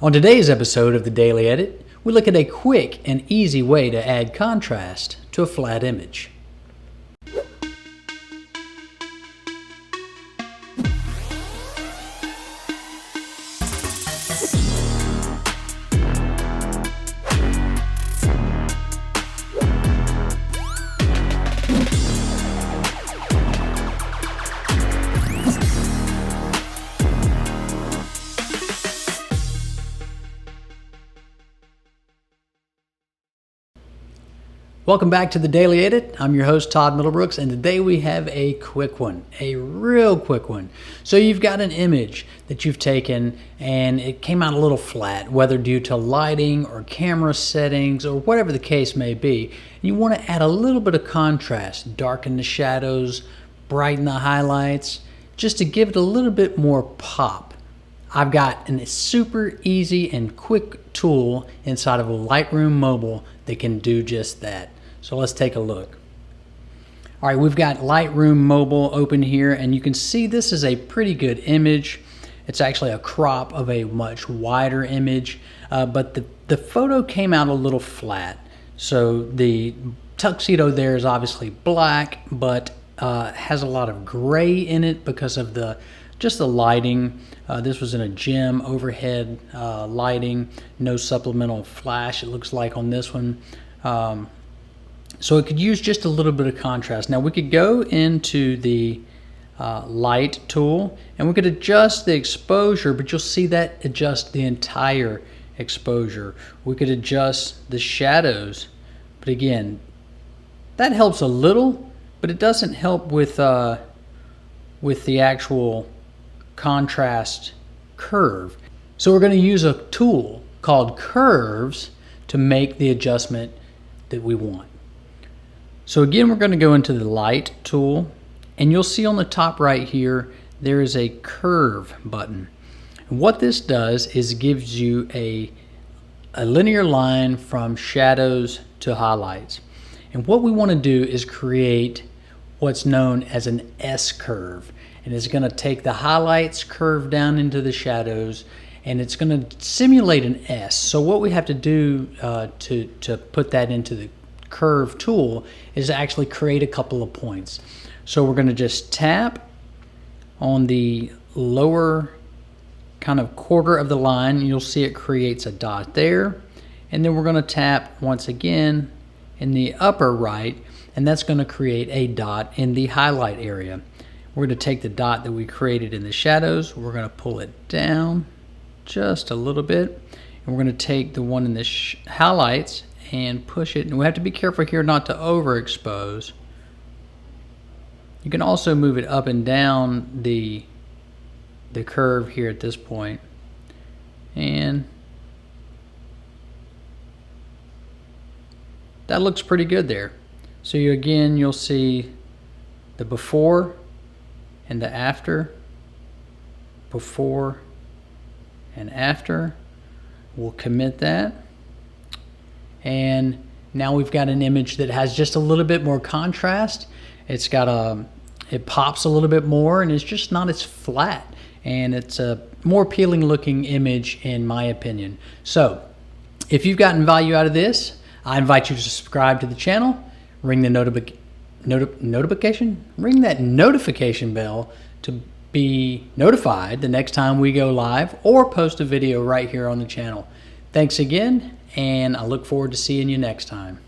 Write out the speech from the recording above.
On today's episode of the Daily Edit, we look at a quick and easy way to add contrast to a flat image. Welcome back to the Daily Edit. I'm your host, Todd Middlebrooks, and today we have a quick one, a real quick one. So you've got an image that you've taken and it came out a little flat, whether due to lighting or camera settings or whatever the case may be. And you want to add a little bit of contrast, darken the shadows, brighten the highlights, just to give it a little bit more pop. I've got a super easy and quick tool inside of a Lightroom Mobile that can do just that. So let's take a look. All right, we've got Lightroom Mobile open here, and you can see this is a pretty good image. It's actually a crop of a much wider image, but the photo came out a little flat. So the tuxedo there is obviously black, but has a lot of gray in it because of just the lighting. This was in a gym overhead lighting, no supplemental flash it looks like on this one. So it could use just a little bit of contrast. Now we could go into the light tool and we could adjust the exposure, but you'll see that adjust the entire exposure. We could adjust the shadows, but again, that helps a little, but it doesn't help with the actual contrast curve. So we're going to use a tool called curves to make the adjustment that we want. So again, we're going to go into the light tool, and you'll see on the top right here there is a curve button. And what this does is gives you a linear line from shadows to highlights. And what we want to do is create what's known as an S curve. And it's going to take the highlights, curve down into the shadows, and it's going to simulate an S. So what we have to do to put that into the curve tool is actually create a couple of points. So we're going to just tap on the lower kind of quarter of the line. You'll see it creates a dot there. And then we're going to tap once again in the upper right, and that's going to create a dot in the highlight area. We're going to take the dot that we created in the shadows, we're going to pull it down just a little bit, and we're going to take the one in the highlights and push it. And we have to be careful here not to overexpose. You can also move it up and down the curve here at this point. And that looks pretty good there. So again, you'll see the before and the after, before and after. We'll commit that. And now we've got an image that has just a little bit more contrast. It's got it pops a little bit more, and it's just not as flat. And it's a more appealing looking image in my opinion. So if you've gotten value out of this, I invite you to subscribe to the channel, ring that notification bell to be notified the next time we go live or post a video right here on the channel. Thanks again, and I look forward to seeing you next time.